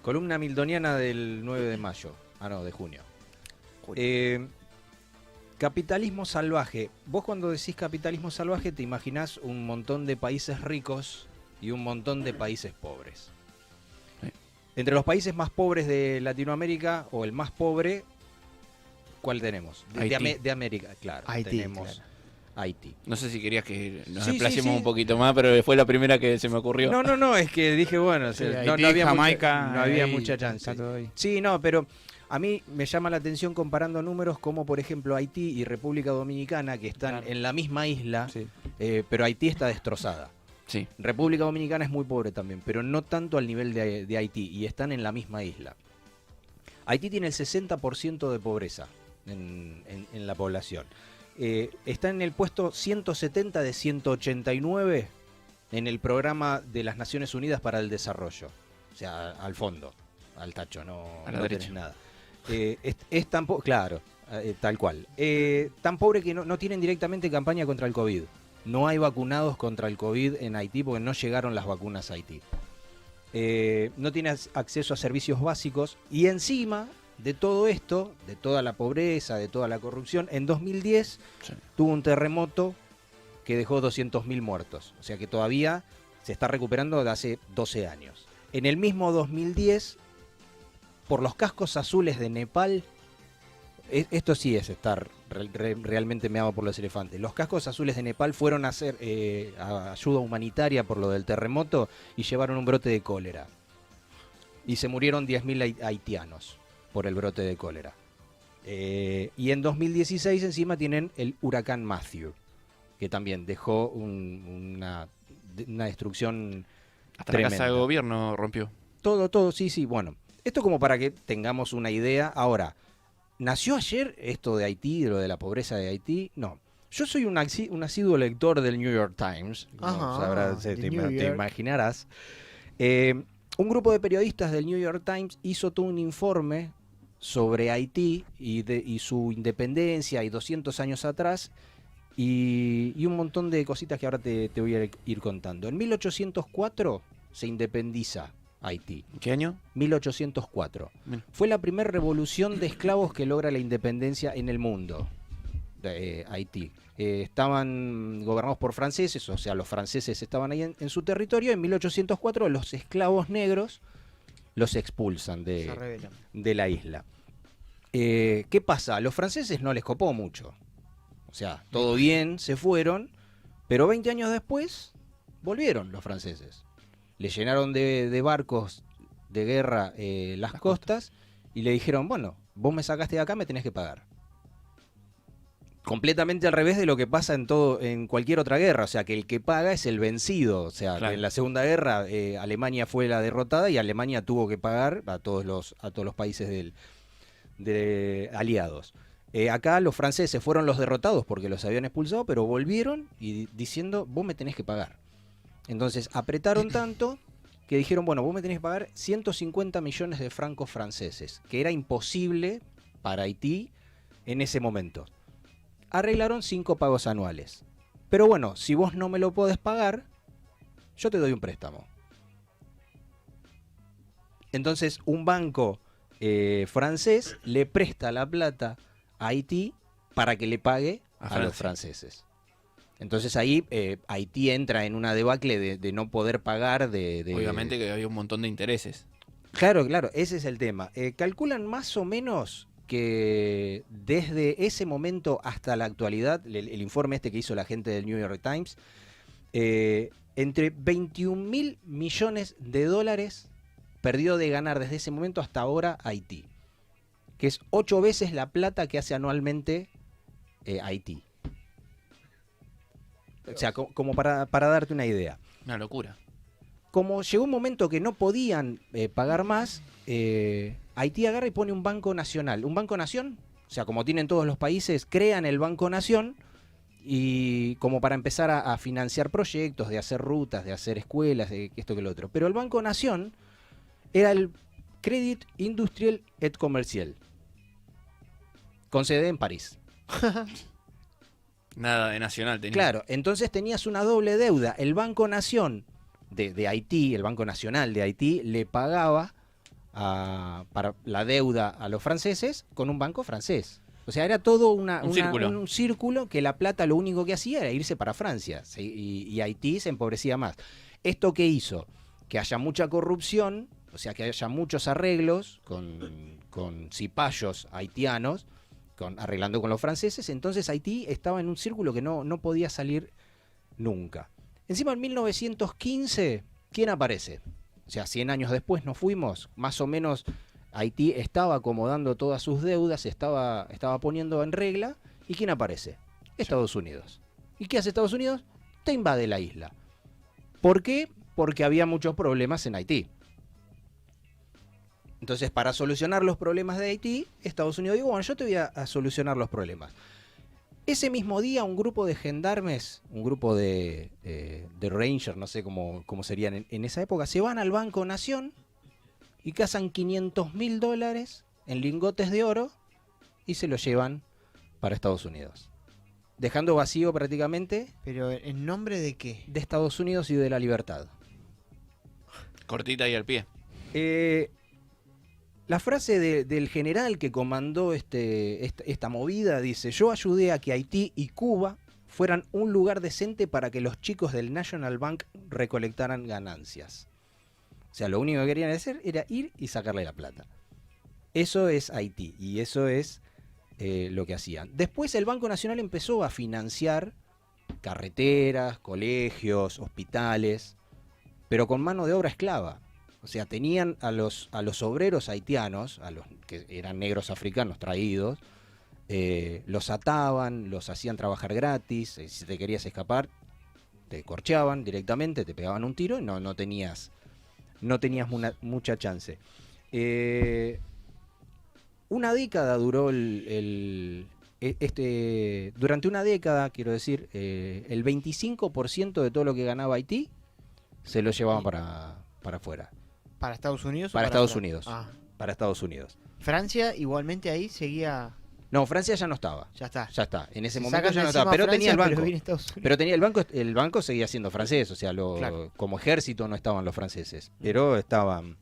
Columna Mildoniana del 9 de mayo. Ah, no, de junio. Capitalismo salvaje. Vos cuando decís capitalismo salvaje te imaginás un montón de países ricos y un montón de países pobres. Sí. Entre los países más pobres de Latinoamérica, o el más pobre, ¿cuál tenemos? De América, claro. Haití, tenemos claro. Haití. No sé si querías que nos Sí, explayemos sí. un poquito más, pero fue la primera que se me ocurrió. No, es que dije, bueno, Sí, no Haití, había Jamaica, no había ahí mucha chance. está todo ahí. Sí, no, pero a mí me llama la atención comparando números como, por ejemplo, Haití y República Dominicana, que están Claro. en la misma isla, Sí. pero Haití está destrozada. Sí. República Dominicana es muy pobre también, pero no tanto al nivel de Haití, y están en la misma isla. Haití tiene el 60% de pobreza en la población. Está en el puesto 170 de 189 en el programa de las Naciones Unidas para el Desarrollo. O sea, al fondo, al tacho, no, A la no derecha. tenés nada. Es tan claro, tal cual. Tan pobre que no tienen directamente campaña contra el COVID. No hay vacunados contra el COVID en Haití porque no llegaron las vacunas a Haití. No tiene acceso a servicios básicos y encima de todo esto, de toda la pobreza, de toda la corrupción, en 2010 Sí. tuvo un terremoto que dejó 200.000 muertos. O sea que todavía se está recuperando de hace 12 años. En el mismo 2010, por los cascos azules de Nepal, esto sí es estar realmente meado por los elefantes. Los cascos azules de Nepal fueron a hacer ayuda humanitaria por lo del terremoto y llevaron un brote de cólera. Y se murieron 10.000 haitianos por el brote de cólera. Y en 2016 encima tienen el huracán Matthew, que también dejó una destrucción Hasta tremenda. la casa de gobierno rompió. Todo, sí. Bueno, esto como para que tengamos una idea. Ahora, ¿nació ayer esto de Haití, de lo de la pobreza de Haití? No. Yo soy un asiduo lector del New York Times. Ajá, ¿no? Sabrás, de te New York. imaginarás. Un grupo de periodistas del New York Times hizo todo un informe sobre Haití y su independencia y 200 años atrás y un montón de cositas que ahora te voy a ir contando. En 1804 se independiza Haití. ¿Qué año? 1804. Bien. Fue la primera revolución de esclavos que logra la independencia en el mundo de Haití. Estaban gobernados por franceses, o sea, los franceses estaban ahí en su territorio. En 1804 los esclavos negros los expulsan Se revelan. de la isla. ¿Qué pasa? A los franceses no les copó mucho. O sea, todo bien, se fueron, pero 20 años después volvieron los franceses. Le llenaron de barcos de guerra las costas y le dijeron, bueno, vos me sacaste de acá, me tenés que pagar. Completamente al revés de lo que pasa en cualquier otra guerra, o sea, que el que paga es el vencido. O sea, Claro. que en la Segunda Guerra Alemania fue la derrotada y Alemania tuvo que pagar a todos los países de aliados. Acá los franceses fueron los derrotados porque los habían expulsado, pero volvieron y diciendo, vos me tenés que pagar. Entonces apretaron tanto que dijeron, bueno, vos me tenés que pagar 150 millones de francos franceses, que era imposible para Haití en ese momento. Arreglaron 5 pagos anuales. Pero bueno, si vos no me lo podés pagar, yo te doy un préstamo. Entonces un banco francés le presta la plata a Haití para que le pague a los franceses. Entonces ahí Haití entra en una debacle de no poder pagar. Obviamente que había un montón de intereses. Claro, ese es el tema. Calculan más o menos que desde ese momento hasta la actualidad, el informe este que hizo la gente del New York Times, entre 21.000 millones de dólares perdió de ganar desde ese momento hasta ahora Haití, que es 8 veces la plata que hace anualmente Haití. O sea, como para darte una idea. Una locura. Como llegó un momento que no podían pagar más, Haití agarra y pone un banco nacional. ¿Un banco nación? O sea, como tienen todos los países, crean el banco nación y como para empezar a financiar proyectos, de hacer rutas, de hacer escuelas, de esto que lo otro. Pero el banco nación era el Crédit Industriel et Commercial, con sede en París. Nada de nacional tenía. Claro, entonces tenías una doble deuda. El Banco Nación de Haití, el Banco Nacional de Haití, le pagaba para la deuda a los franceses con un banco francés. O sea, era todo un círculo que la plata lo único que hacía era irse para Francia, ¿sí? Y Haití se empobrecía más. ¿Esto qué hizo? Que haya mucha corrupción, o sea, que haya muchos arreglos con cipayos haitianos, arreglando con los franceses. Entonces Haití estaba en un círculo que no podía salir nunca. Encima en 1915, ¿quién aparece? O sea, 100 años después nos fuimos, más o menos Haití estaba acomodando todas sus deudas, estaba poniendo en regla. ¿Y quién aparece? Estados Unidos. ¿Y qué hace Estados Unidos? Te invade la isla. ¿Por qué? Porque había muchos problemas en Haití. Entonces, para solucionar los problemas de Haití, Estados Unidos dijo, bueno, yo te voy a solucionar los problemas. Ese mismo día, un grupo de gendarmes, un grupo de Rangers, no sé cómo serían en esa época, se van al Banco Nación y cazan $500.000 en lingotes de oro y se los llevan para Estados Unidos. Dejando vacío prácticamente... ¿Pero en nombre de qué? De Estados Unidos y de la libertad. Cortita y al pie. La frase del general que comandó esta movida dice: yo ayudé a que Haití y Cuba fueran un lugar decente para que los chicos del National Bank recolectaran ganancias. O sea, lo único que querían hacer era ir y sacarle la plata. Eso es Haití y eso es lo que hacían. Después el Banco Nacional empezó a financiar carreteras, colegios, hospitales, pero con mano de obra esclava. O sea, tenían a los obreros haitianos, a los que eran negros africanos traídos, los ataban, los hacían trabajar gratis. Si te querías escapar, te corchaban directamente, te pegaban un tiro y no tenías mucha chance. Una década duró durante una década, quiero decir, el 25% de todo lo que ganaba Haití se lo llevaban para afuera. ¿Para Estados Unidos? Para Estados Unidos. Ah. Para Estados Unidos. Francia igualmente ahí seguía... No, Francia ya no estaba. Ya está. Ya está. En ese Se momento ya no encima estaba. Pero Francia, tenía el banco. Pero tenía el banco seguía siendo francés. O sea, claro. Como ejército no estaban los franceses. Pero estaban.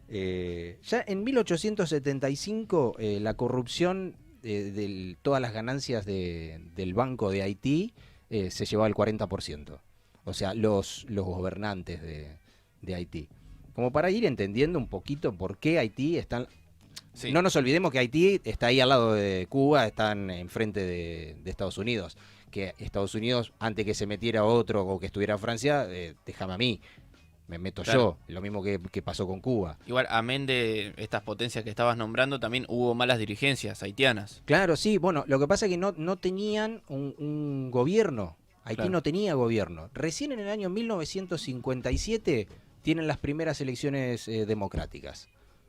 Ya en 1875 la corrupción de todas las ganancias del Banco de Haití se llevaba el 40%. O sea, los gobernantes de Haití. Como para ir entendiendo un poquito por qué Haití están... Sí. No nos olvidemos que Haití está ahí al lado de Cuba, están enfrente de Estados Unidos. Que Estados Unidos, antes que se metiera otro o que estuviera Francia, déjame a mí, me meto yo. Lo mismo que pasó con Cuba. Igual, amén de estas potencias que estabas nombrando, también hubo malas dirigencias haitianas. Claro, sí. Bueno, lo que pasa es que no tenían un gobierno. Haití no tenía gobierno. Recién en el año 1957 tienen las primeras elecciones democráticas.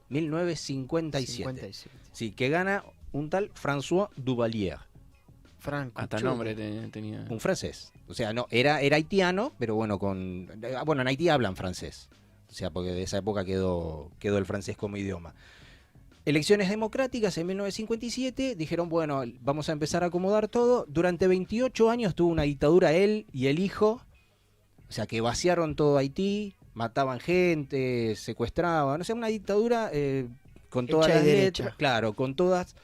1957. Sí, que gana un tal François Duvalier. Franco. Hasta nombre tenía. Un francés. O sea, no, era haitiano, pero bueno, en Haití hablan francés. O sea, porque de esa época quedó el francés como idioma. Elecciones democráticas en 1957, dijeron, bueno, vamos a empezar a acomodar todo. Durante 28 años tuvo una dictadura él y el hijo. O sea, que vaciaron todo Haití, mataban gente, secuestraban. O sea, una dictadura con todas las letras. Claro, con todas...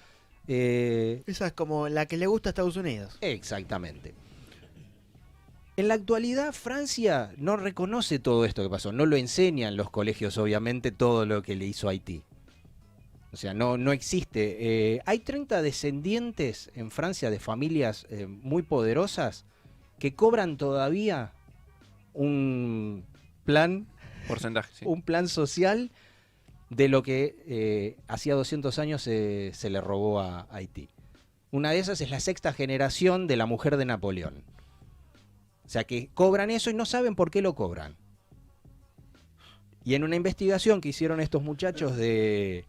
Esa es como la que le gusta a Estados Unidos. Exactamente. En la actualidad, Francia no reconoce todo esto que pasó. No lo enseña en los colegios, obviamente, todo lo que le hizo Haití. O sea, no existe. Hay 30 descendientes en Francia de familias muy poderosas que cobran todavía un plan... Porcentaje, sí. Un plan social de lo que hacía 200 años se le robó a Haití. Una de esas es la sexta generación de la mujer de Napoleón. O sea, que cobran eso y no saben por qué lo cobran. Y en una investigación que hicieron estos muchachos del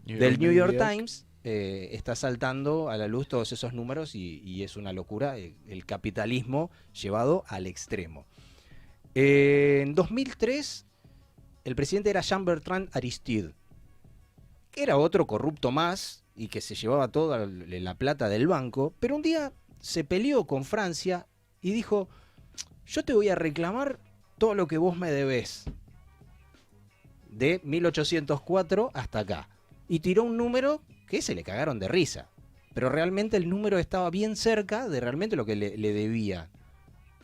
New York Times, está saltando a la luz todos esos números y es una locura el capitalismo llevado al extremo. En 2003... el presidente era Jean-Bertrand Aristide, que era otro corrupto más y que se llevaba toda la plata del banco, pero un día se peleó con Francia y dijo, yo te voy a reclamar todo lo que vos me debés de 1804 hasta acá. Y tiró un número que se le cagaron de risa. Pero realmente el número estaba bien cerca de realmente lo que le debía,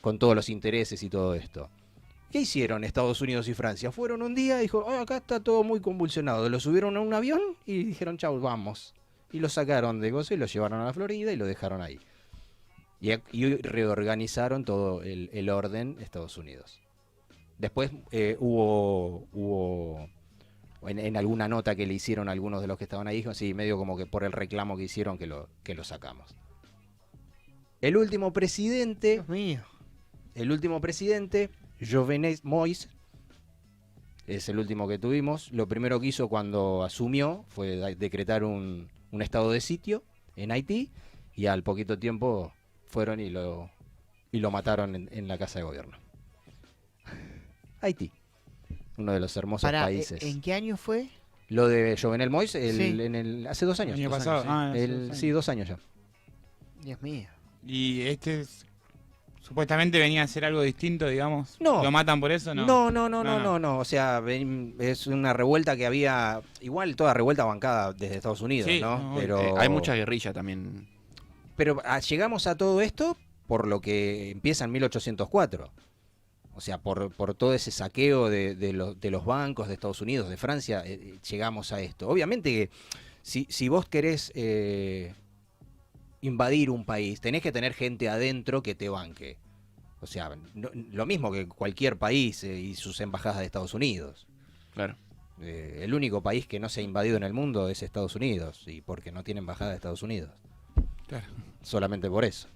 con todos los intereses y todo esto. ¿Qué hicieron Estados Unidos y Francia? Fueron un día y dijo, acá está todo muy convulsionado. Lo subieron a un avión y dijeron, chau, vamos. Y lo sacaron de gozo y lo llevaron a la Florida y lo dejaron ahí. Y reorganizaron todo el orden Estados Unidos. Después hubo en alguna nota que le hicieron algunos de los que estaban ahí, dijo, sí, medio como que por el reclamo que hicieron que lo sacamos. El último presidente... Dios mío. El último presidente, Jovenel Moïse, es el último que tuvimos. Lo primero que hizo cuando asumió fue decretar un estado de sitio en Haití, y al poquito tiempo fueron y lo mataron en la casa de gobierno. Haití, uno de los hermosos países. ¿En qué año fue? Lo de Jovenel Moïse, Sí. hace 2 años. El año pasado. Sí, 2 años ya. Dios mío. Y supuestamente venía a ser algo distinto, digamos. No. ¿Lo matan por eso? No. O sea, es una revuelta que había, igual toda revuelta bancada desde Estados Unidos, Sí, ¿no? Pero Hay mucha guerrilla también. Pero llegamos a todo esto por lo que empieza en 1804. O sea, por todo ese saqueo de los bancos de Estados Unidos, de Francia, llegamos a esto. Obviamente que si vos querés invadir un país, tenés que tener gente adentro que te banque. O sea, lo mismo que cualquier país y sus embajadas de Estados Unidos. Claro. El único país que no se ha invadido en el mundo es Estados Unidos, y porque no tiene embajada de Estados Unidos. Claro. Solamente por eso.